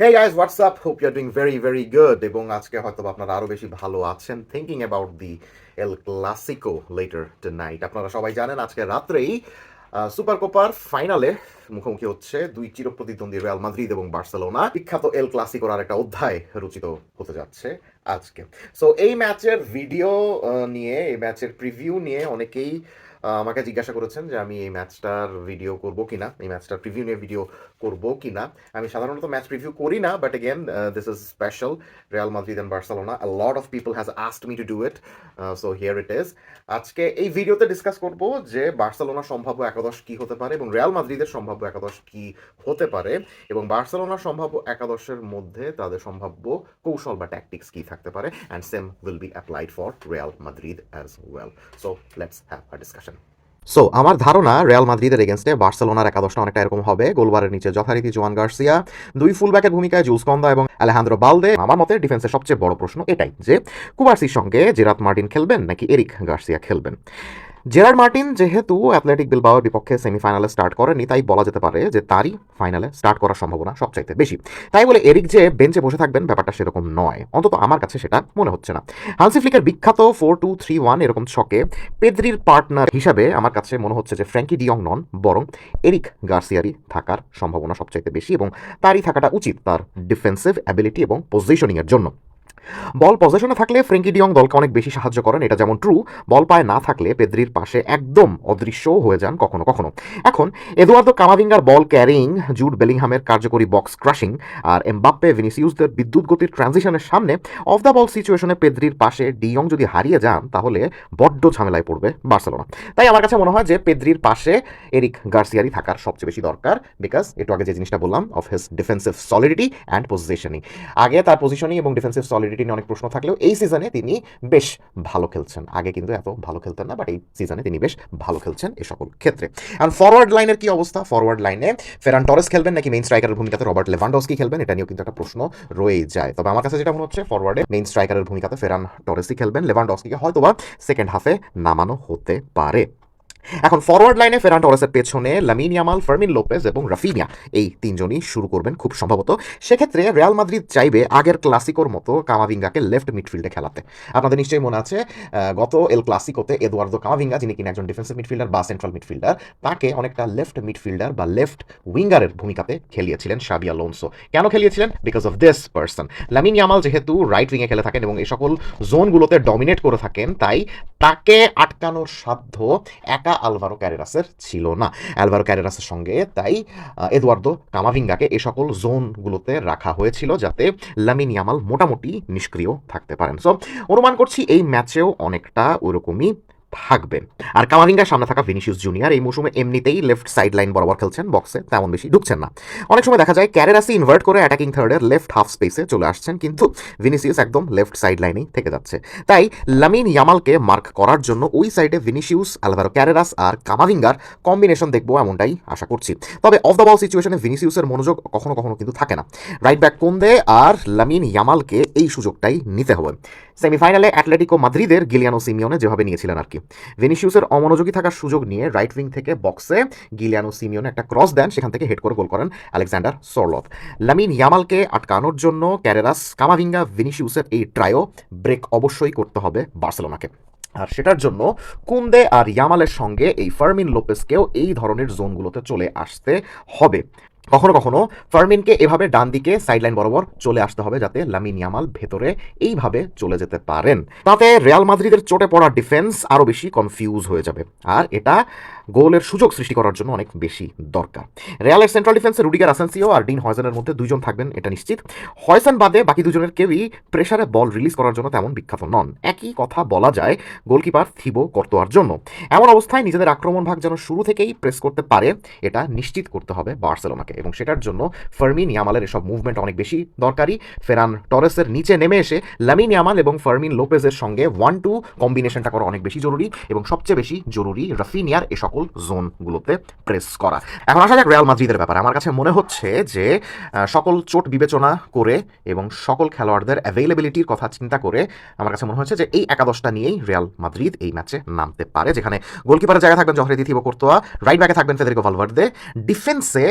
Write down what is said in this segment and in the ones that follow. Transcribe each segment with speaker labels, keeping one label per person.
Speaker 1: Hey guys, what's up? Hope you're doing very, very good. এবং আজকে হয়তো আপনারা আরো বেশি ভালো আছেন। Thinking about the El Clasico later tonight. আপনারা সবাই জানেন আজকে রাত্রেই সুপার কোপার ফাইনালে মুখোমুখি হচ্ছে দুই চিরপ্রতিদ্বন্দ্বী রিয়াল মাদ্রিদ এবং বার্সেলোনা। বিখ্যাত এল ক্লাসিকোর আরেকটা অধ্যায় রচিত হতে যাচ্ছে আজকে। সো এই ম্যাচের ভিডিও নিয়ে, এই ম্যাচের প্রিভিউ নিয়ে অনেকেই আমাকে জিজ্ঞাসা করেছেন যে আমি এই ম্যাচটার ভিডিও করব কিনা, এই ম্যাচটার প্রিভিউ নিয়ে ভিডিও করব কিনা। আমি সাধারণত ম্যাচ প্রিভিউ করি না, but again this is special, Real Madrid and Barcelona. A lot of people has asked me to do it, so here it is. আজকে এই ভিডিওতে ডিসকাস করব যে বার্সেলোনার সম্ভাব্য একাদশ কি হতে পারে এবং রিয়াল মাদ্রিদের সম্ভাব্য একাদশ কি হতে পারে, এবং বার্সেলোনার সম্ভাব্য একাদশের মধ্যে তাদের সম্ভাব্য কৌশল বা ট্যাকটিক্স কি থাকতে পারে, and same will be applied for Real Madrid as well. So let's have a discussion. So আমার ধারণা রিয়াল মাদ্রিদের এগেনস্টে বার্সেলোনার একাদশটা অনেকটা এরকম হবে। গোলবারের নিচে যথারীতি জোয়ান গার্সিয়া, দুই ফুলব্যাকের ভূমিকায় জুলস কন্দা এবং আলেহান্দ্রো বালদে। আমার মতে ডিফেন্সের সবচেয়ে বড় প্রশ্ন এটাই যে কুবার্সির সঙ্গে জেরাত মার্টিন খেলবেন নাকি এরিক গার্সিয়া খেলবেন। জেরার্ড মার্টিন যেহেতু অ্যাথলেটিক বিলবাওয়ের বিপক্ষে সেমিফাইনালে স্টার্ট করেনি, তাই বলা যেতে পারে যে তারই ফাইনালে স্টার্ট করার সম্ভাবনা সবচাইতে বেশি। তাই বলে এরিক যে বেঞ্চে বসে থাকবেন ব্যাপারটা সেরকম নয়, অন্তত আমার কাছে সেটা মনে হচ্ছে না। হান্সি ফ্লিকের বিখ্যাত 4-2-3-1 এরকম ছকে পেদ্রির পার্টনার হিসাবে আমার কাছে মনে হচ্ছে যে ফ্র্যাঙ্কি ডিয়ং নন, বরং এরিক গার্সিয়ারই থাকার সম্ভাবনা সবচাইতে বেশি, এবং তারই থাকাটা উচিত তার ডিফেন্সিভ অ্যাবিলিটি এবং পজিশনিংয়ের জন্য। বল পজিশনে থাকলে ফ্রেঙ্কি ডিয়ং দলকে অনেক বেশি সাহায্য করেন, এটা যেমন ট্রু। বল পায়ে না থাকলে পেদ্রির পাশে একদম অদৃশ্যও হয়ে যান কখনো কখনো। এখন এদুয়ার্দো কামাভিঙ্গার বল ক্যারিং, জুড বেলিংহামের কার্যকরী বক্স ক্রাশিং, আর এমবাপ্পে ভিনিসিউসদের বিদ্যুৎ গতির ট্রানজিশনের সামনে অফ দ্য বল সিচুয়েশনে পেদ্রির পাশে ডিয়ং যদি হারিয়ে যান তাহলে বড্ড ঝামেলায় পড়বে বার্সেলোনা। তাই আমার কাছে মনে হয় যে পেদ্রির পাশে এরিক গার্সিয়ারই থাকার সবচেয়ে বেশি দরকার, বিকজ একটু আগে যে জিনিসটা বললাম, of his defensive solidity and positioning. আগে তার পজিশনিং এবং ডিফেন্সিভ সলিডিটি নিয়ে অনেক প্রশ্ন থাকলেও এই সিজনে তিনি বেশ ভালো খেলছেন। আগে কিন্তু এত ভালো খেলতেন না, বাট এই সিজনে তিনি বেশ ভালো খেলছেন এ সকল ক্ষেত্রে। কারণ ফরওয়ার্ড লাইনের কি অবস্থা? ফরওয়ার্ড লাইনে ফেরান টরেস খেলবেন নাকি মেইন স্ট্রাইকারের ভূমিকাতে রবার্ট লেভানডস্কি খেলবেন, এটা নিয়েও কিন্তু একটা প্রশ্ন রয়েই যায়। তবে আমার কাছে যেটা মনে হচ্ছে ফরওয়ার্ডে মেইন স্ট্রাইকারের ভূমিকাতে ফেরান টরেসই খেলবেন, লেভানডস্কিকে হয়তোবা সেকেন্ড হাফে নামানো হতে পারে। এখন ফরওয়ার্ড লাইনে ফেরান টরেসের পেছনে লামিন ইয়ামাল, ফার্মিন লোপেজ এবং রাফিনিয়া, এই তিনজনই শুরু করবেন খুব সম্ভবত। সেক্ষেত্রে রিয়াল মাদ্রিদ চাইবে আগের ক্লাসিকোর মতো কামাভিঙ্গাকে লেফট মিডফিল্ডে খেলাতে। আপনাদের নিশ্চয়ই মনে আছে গত এল ক্লাসিকোতে এদুয়ার্দো কামাভিঙ্গা, যিনি কিনা একজন ডিফেন্সিভ মিডফিল্ডার বা সেন্ট্রাল মিডফিল্ডার, তাকে অনেকটা লেফট মিডফিল্ডার বা লেফট উইঙ্গারের ভূমিকাতে খেলিয়েছিলেন শাবি আলোনসো। কেন খেলিয়েছিলেন? Because of this person. Lamine Yamal যেহেতু রাইট উইংয়ে খেলে থাকেন এবং এই সকল জোনগুলোতে ডমিনেট করে থাকেন, তাই তাকে আটকানোর সাধ্য একা আলভারো ক্যারেরাসের ছিল না। আলভারো ক্যারেরাসের সঙ্গে তাই এদুয়ার্দো কামাভিঙ্গাকে এ সকল জোনগুলোতে রাখা হয়েছিল যাতে লামিন ইয়ামাল মোটামুটি নিষ্ক্রিয় থাকতে পারেন। সো অনুমান করছি এই ম্যাচেও অনেকটা ওরকমই থাকবে। আর কামাভিঙ্গার সামনে থাকা ভিনিসিয়াস জুনিয়র এই মৌসুমে এমনিতেই লেফট সাইড লাইন বরাবর খেলছেন, বক্সে তেমন বেশি ঢুকছেন না। অনেক সময় দেখা যায় ক্যারেরাসি ইনভার্ট করে অ্যাটাকিং থার্ডের লেফট হাফ স্পেসে চলে আসছেন, কিন্তু ভিনিসিয়াস একদম লেফট সাইড লাইনেই থেকে যাচ্ছে। তাই লামিন ইয়ামালকে মার্ক করার জন্য ওই সাইডে ভিনিসিয়াস, আলভারো ক্যারেরাস আর কামাভিঙ্গার কম্বিনেশন দেখবো, এমনটাই আশা করছি। তবে অফ দ্য বল সিচুয়েশনে ভিনিসিয়াসের মনোযোগ কখনো কখনো কিন্তু থাকে না। রাইট ব্যাক কোন্দে আর লামিন ইয়ামালকে এই সুযোগটাই নিতে হবে। সেমিফাইনালে অ্যাটলেটিকো মাদ্রিদের গিলিয়ানো সিমিওনে যেভাবে নিয়েছিলেন আর কি, ভিনিসিয়াসের অমনোযোগী থাকার সুযোগ নিয়ে রাইট উইং থেকে বক্সে গিলিয়ানো সিমিওনে একটা ক্রস দেন, সেখান থেকে হেড করে গোল করেন আলেকজান্ডার সরলভ। লামিন ইয়ামালকে আটকানোর জন্য ক্যারেরাস, কামাভিঙ্গা, ভিনিসিয়াসের এই ট্রায়ো ব্রেক অবশ্যই করতে হবে বার্সেলোনাকে। আর সেটার জন্য কুন্দে আর ইয়ামালের সঙ্গে এই ফার্মিন লোপেসকেও এই ধরনের জোনগুলোতে চলে আসতে হবে। কখনো কখনো ফার্মিনকে এভাবে ডান দিকে সাইডলাইন বরাবর চলে আসতে হবে যাতে লামিন ইয়ামাল ভেতরে এইভাবে চলে যেতে পারেন। তাতে রিয়াল মাদ্রিদের চোটে পড়া ডিফেন্স আরও বেশি কনফিউজ হয়ে যাবে, আর এটা গোলের সুযোগ সৃষ্টি করার জন্য অনেক বেশি দরকার। রিয়ালের সেন্ট্রাল ডিফেন্সে রুডিগার আসেনসিও আর ডিন হয়সেনের মধ্যে দুজন থাকবেন, এটা নিশ্চিত। হয়সেন বাদে বাকি দুজনের কেউই প্রেসারে বল রিলিজ করার জন্য তেমন বিখ্যাত নন। একই কথা বলা যায় গোলকিপার থিবো কর্তোয়ার জন্য। এমন অবস্থায় নিজেদের আক্রমণ ভাগ যেন শুরু থেকেই প্রেস করতে পারে, এটা নিশ্চিত করতে হবে বার্সেলোনাকে, এবং সেটার জন্য ফার্মিন ইয়ামালের এসব মুভমেন্ট অনেক বেশি দরকারি। ফেরান টরেসের নিচে নেমে এসে লামিন ইয়ামাল এবং ফার্মিন লোপেজের সঙ্গে 1-2 কম্বিনেশনটা করা অনেক বেশি জরুরি, এবং সবচেয়ে বেশি জরুরি রাফিনিয়ার এ সকল জোনগুলোতে প্রেস করা। এখন আসা যাক রিয়াল মাদ্রিদের ব্যাপারে। আমার কাছে মনে হচ্ছে যে সকল চোট বিবেচনা করে এবং সকল খেলোয়াড়দের অ্যাভেলেবিলিটির কথা চিন্তা করে আমার কাছে মনে হচ্ছে যে এই একাদশটা নিয়েই রিয়াল মাদ্রিদ এই ম্যাচে নামতে পারে, যেখানে গোলকিপারের জায়গায় থাকবেন জহরেদি থিবো কর্তোয়া, রাইট ব্যাকে থাকবেন ফেদেরিকো ভালভার্দে, ডিফেন্সে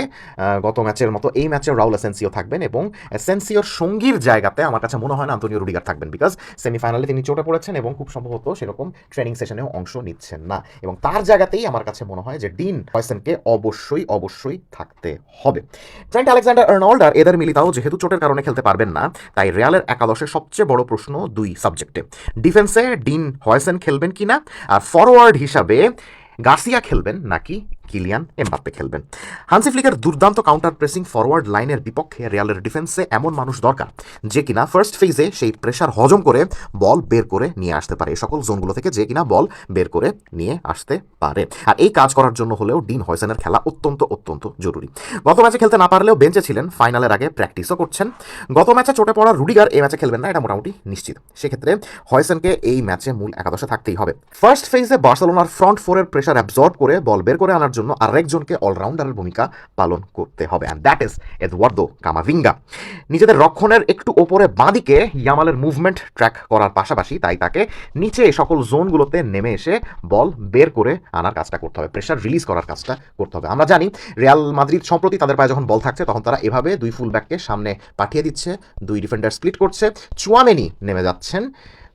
Speaker 1: গত ম্যাচের মতো এই ম্যাচেও রাউল এসেন্সিও থাকবেন এবং এসেন্সিওর সঙ্গীর জায়গাতে আমার কাছে মনে হয় না আন্তোনিও রুডিগার থাকবেন, বিকজ সেমিফাইনালে তিনি চোটে পড়েছেন এবং খুব সম্ভবত সেরকম ট্রেনিং সেশনেও অংশ নিচ্ছেন না, এবং তার জায়গাতেই আমার কাছে মনে হয় যে ডিন হয়সেনকে অবশ্যই থাকতে হবে। ট্রেন্ট আলেকজান্ডার-আর্নল্ড আর এদের মিলিতাও যেহেতু চোটের কারণে খেলতে পারবেন না, তাই রিয়ালের একাদশের সবচেয়ে বড় প্রশ্ন দুই সাবজেক্টে। ডিফেন্সে ডিন হয়সেন খেলবেন কিনা, আর ফরওয়ার্ড হিসাবে গার্সিয়া খেলবেন নাকি কিলিয়ান এমবাপ্পে খেলবেন। হান্সি ফ্লিকের দুর্দান্ত কাউন্টার প্রেসিং ফরওয়ার্ড লাইনের বিপক্ষে রিয়ালের ডিফেন্সে এমন মানুষ দরকার যে কিনা ফার্স্ট ফেজে সেই প্রেশার হজম করে বল বের করে নিয়ে আসতে পারে, সকল জোনগুলো থেকে যে কিনা বল বের করে নিয়ে আসতে পারে। আর এই কাজ করার জন্য হলেও ডিন হয়সেনের খেলা অত্যন্ত জরুরি। গত ম্যাচে খেলতে না পারলেও বেঞ্চে ছিলেন, ফাইনালের আগে প্র্যাকটিসও করছেন। গত ম্যাচে চোটে পড়া রুডিগার এই ম্যাচে খেলবেন না, এটা মোটামুটি নিশ্চিত। সেক্ষেত্রে হয়সেনকে এই ম্যাচে মূল একাদশে থাকতেই হবে। ফার্স্ট ফেজে বার্সেলোনার ফ্রন্ট ফোরের প্রেশার অ্যাবজর্ব করে বল বের করে আনার জন্য আরেকজনকে অলরাউন্ডারের ভূমিকা পালন করতে হবে, and that is Eduardo Camavinga. নিজেদের রক্ষণের একটু ওপরে বাঁদিকে ইয়ামালের মুভমেন্ট ট্র্যাক করার পাশাপাশি তাই তাকে নিচে সকল জোনগুলোতে নেমে এসে বল বের করে আনার কাজটা করতে হবে, প্রেশার রিলিজ করার কাজটা করতে হবে। আমরা জানি রিয়াল মাদ্রিদ সম্প্রতি তাদের পায়ে যখন বল থাকছে তখন তারা এভাবে দুই ফুল ব্যাককে সামনে পাঠিয়ে দিচ্ছে, দুই ডিফেন্ডার স্প্লিট করছে, চুয়ামেনি নেমে যাচ্ছেন।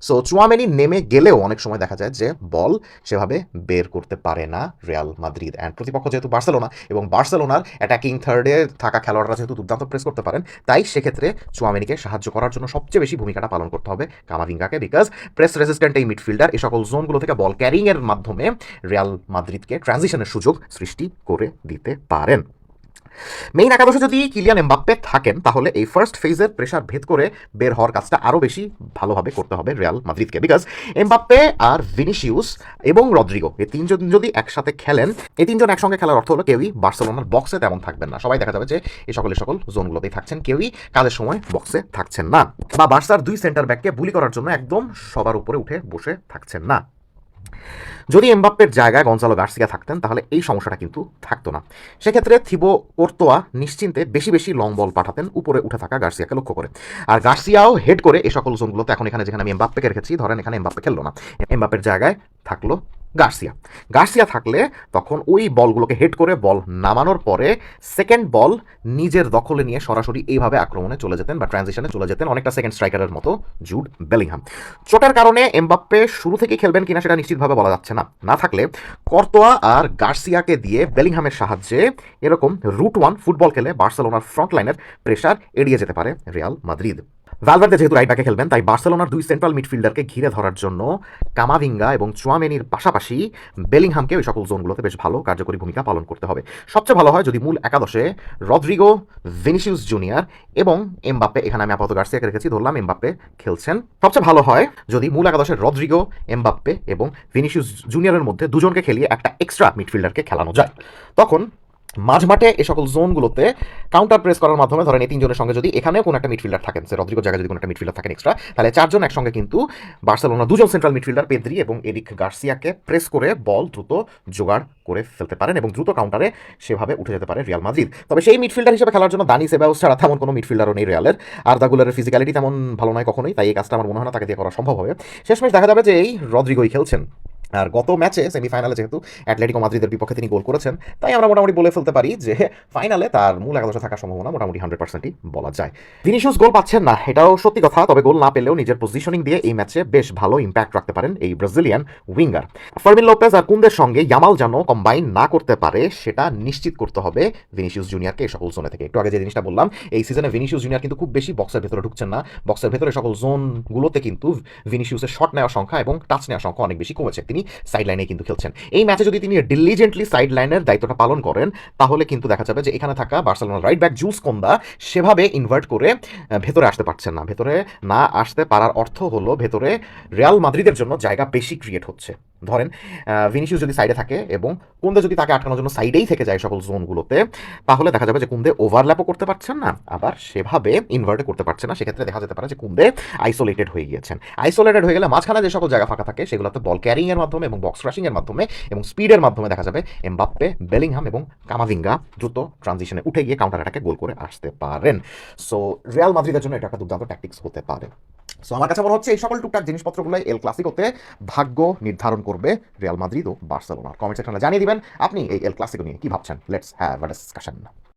Speaker 1: সো চুয়ামেনি নেমে গেলেও অনেক সময় দেখা যায় যে বল সেভাবে বের করতে পারে না রিয়াল মাদ্রিদ। অ্যান্ড প্রতিপক্ষ যেহেতু বার্সেলোনা, এবং বার্সেলোনার অ্যাটাকিং থার্ডে থাকা খেলোয়াড়রা যেহেতু দুর্দান্ত প্রেস করতে পারেন, তাই সেক্ষেত্রে চুয়ামেনিকে সাহায্য করার জন্য সবচেয়ে বেশি ভূমিকাটা পালন করতে হবে কামাভিঙ্গাকে, বিকজ প্রেস রেজিস্ট্যান্ট এই মিডফিল্ডার এই সকল জোনগুলো থেকে বল ক্যারিংয়ের মাধ্যমে রিয়াল মাদ্রিদকে ট্রানজিশনের সুযোগ সৃষ্টি করে দিতে পারেন। মেইন একাদশে যদি কিলিয়ান এমবাপ্পে থাকেন তাহলে এই ফার্স্ট ফেজের প্রেশার ভেদ করে বের হওয়ার কাজটা আরও বেশি ভালোভাবে করতে হবে রিয়াল মাদ্রিদকে, বিকজ এমবাপ্পে আর ভিনিসিউস এবং রদ্রিগো এই তিনজন যদি একসাথে খেলেন, এই তিনজন একসঙ্গে খেলার অর্থ হলো কেউই বার্সেলোনার বক্সে তেমন থাকবেন না। সবাই দেখা যাবে যে এই সকল জোনগুলোতেই থাকছেন, কেউই কাজের সময় বক্সে থাকছেন না, বা বার্সার দুই সেন্টার ব্যাককে বুলি করার জন্য একদম সবার উপরে উঠে বসে থাকছেন না। যদি এমবাপ্পের জায়গায় গনজালো গার্সিয়া থাকতেন তাহলে এই সমস্যাটা কিন্তু থাকতো না। সেক্ষেত্রে থিবো কোর্তোয়া নিশ্চিন্তে বেশি লং বল পাঠাতেন উপরে উঠে থাকা গার্সিয়াকে লক্ষ্য করে, আর গার্সিয়াও হেড করে এই সকল জোনগুলোতে। এখন এখানে যেখানে আমি এমবাপ্পেকে রেখেছি, ধরেন এখানে এমবাপ্পে খেললো না, এমবাপ্পের জায়গায় থাকলো গার্সিয়া থাকলে তখন ওই বলগুলোকে হেড করে বল নামানোর পরে সেকেন্ড বল নিজের দখলে নিয়ে সরাসরি এইভাবে আক্রমণে চলে যেতেন বা ট্রানজিশনে চলে যেতেন, অনেকটা সেকেন্ড স্ট্রাইকারের মতো জুড বেলিংহাম। চোটের কারণে এমবাপ্পে শুরু থেকে খেলবেন কিনা সেটা নিশ্চিতভাবে বলা যাচ্ছে না থাকলে কর্তোয়া আর গার্সিয়াকে দিয়ে বেলিংহামের সাহায্যে এরকম রুট ওয়ান ফুটবল খেলে বার্সেলোনার ফ্রন্ট লাইনের প্রেশার এড়িয়ে যেতে পারে রিয়াল মাদ্রিদ। ভালভার্দে যেহেতু রাইট ব্যাকে খেলবেন, তাই বার্সেলোনার দুই সেন্ট্রাল মিডফিল্ডারকে ঘিরে ধরার জন্য কামাভিঙ্গা এবং চুয়ামেনির পাশাপাশি বেলিংহামকে ওই সকল জোনগুলোতে বেশ ভালো কার্যকরী ভূমিকা পালন করতে হবে। সবচেয়ে ভালো হয় যদি মূল একাদশে রদ্রিগো, ভিনিসিউস জুনিয়র এবং এমবাপ্পে, এখানে আমি আপাতত গার্সিয়াকে রেখেছি, ধরলাম এমবাপ্পে খেলছেন, সবচেয়ে ভালো হয় যদি মূল একাদশে রদ্রিগো, এমবাপ্পে এবং ভিনিসিউস জুনিয়রের মধ্যে দুজনকে খেলিয়ে একটা এক্সট্রা মিডফিল্ডারকে খেলানো যায়। তখন মাঝমাঠে এই সকল জোনগুলোতে কাউন্টার প্রেস করার মাধ্যমে ধরেন এই তিনজনের সঙ্গে যদি এখানেও কোনো একটা মিডফিল্ডার থাকেন, সে রদ্রিগোর জায়গায় যদি কোনো একটা মিডফিল্ডার থাকেন এক্সট্রা, তাহলে চারজন একসঙ্গে কিন্তু বার্সেলোনা দুজন সেন্ট্রাল মিডফিল্ডার পেদ্রি এবং এরিক গার্সিয়াকে প্রেস করে বল দ্রুত জোগাড় করে ফেলতে পারেন এবং দ্রুত কাউন্টারে সেভাবে উঠে যেতে পারে রিয়াল মাদ্রিদ। তবে সেই মিডফিল্ডার হিসেবে খেলার জন্য দানি সেবাউস ছাড়া তেমন কোনো মিডফিল্ডারও নেই রিয়ালের, আর দাগুলারের ফিজিক্যালিটি তেমন ভালো নয় কখনোই, তাই এই কাজটা আমার মনে হয় না তাকে দিয়ে করা সম্ভব হবে। শেষমেশ দেখা যাবে যে এই রদ্রিগোই খেলছেন। আর গত ম্যাচে সেমিফাইনালে যেহেতু অ্যাটলেটিকো মাদ্রিদের বিপক্ষে তিনি গোল করেছেন, তাই আমরা মোটামুটি বলে ফেলতে পারি যে ফাইনালে তার মূল একাদশে থাকার সম্ভাবনা মোটামুটি 100%ই বলা যায়। ভিনিসিয়াস গোল পাচ্ছেন না, এটাও সত্যি কথা, তবে গোল না পেলেও নিজের পজিশনিং দিয়ে এই ম্যাচে বেশ ভালো ইম্প্যাক্ট রাখতে পারেন এই ব্রাজিলিয়ান উইঙ্গার। ফার্মিন লোপেজ আর কুন্দের সঙ্গে ইয়ামাল যেন কম্বাইন না করতে পারে সেটা নিশ্চিত করতে হবে ভিনিসিয়াস জুনিয়রকে এই সকল জোনে থেকে। একটু আগে যে জিনিসটা বললাম, এই সিজনে ভিনিসিয়াস জুনিয়র কিন্তু খুব বেশি বক্সের ভেতরে ঢুকছেন না, বক্সের ভেতরে সকল জোনগুলোতে কিন্তু ভিনিসিয়াসের শট নেওয়ার সংখ্যা এবং টাচ নেওয়ার সংখ্যা অনেক বেশি কমেছে, তিনি সাইড লাইনে কিন্তু খেলছেন। এই ম্যাচে যদি তিনি ডিলিজেন্টলি সাইড লাইনের দায়িত্বটা পালন করেন তাহলে কিন্তু দেখা যাবে যে এখানে থাকা বার্সেলোনার রাইট ব্যাক জুলস কোন্দা সেভাবে ইনভার্ট করে ভেতরে আসতে পারছেন না। ভেতরে না আসতে পারার অর্থ হলো ভেতরে রিয়াল মাদ্রিদের জন্য জায়গা বেশি ক্রিয়েট হচ্ছে। ধরেন ভিনিসিয়াস যদি সাইডে থাকে এবং কুন্দে যদি তাকে আটকানোর জন্য সাইডেই থেকে যায় সকল জোনগুলোতে, তাহলে দেখা যাবে যে কুন্দে ওভারল্যাপও করতে পারছেন না, আবার সেভাবে ইনভার্টে করতে পারছে না। সেক্ষেত্রে দেখা যেতে পারে যে কুন্দে আইসোলেটেড হয়ে গিয়েছেন। আইসোলেটেড হয়ে গেলে মাঝখানে যে সকল জায়গা ফাঁকা থাকে সেগুলোতে বল ক্যারিং এর মাধ্যমে এবং বক্স ক্রাশিং এর মাধ্যমে এবং স্পিডের মাধ্যমে দেখা যাবে এমবাপ্পে, বেলিংহাম এবং কামাভিঙ্গা দ্রুত ট্রানজিশনে উঠে গিয়ে কাউন্টার অ্যাটাকে গোল করে আসতে পারেন। সো রিয়াল মাদ্রিদের জন্য এটা একটা দুর্দান্ত ট্যাকটিক্স হতে পারে। সো আমার কাছে মনে হচ্ছে এই সকল টুকটাক জিনিসপত্রগুলো এল ক্লাসিকোতে ভাগ্য নির্ধারণ করবে রিয়াল মাদ্রিদ ও বার্সেলোনা। কমেন্ট সেকশনে জানিয়ে দিবেন আপনি এই এল ক্লাসিকো নিয়ে কি ভাবছেন। Let's have a discussion.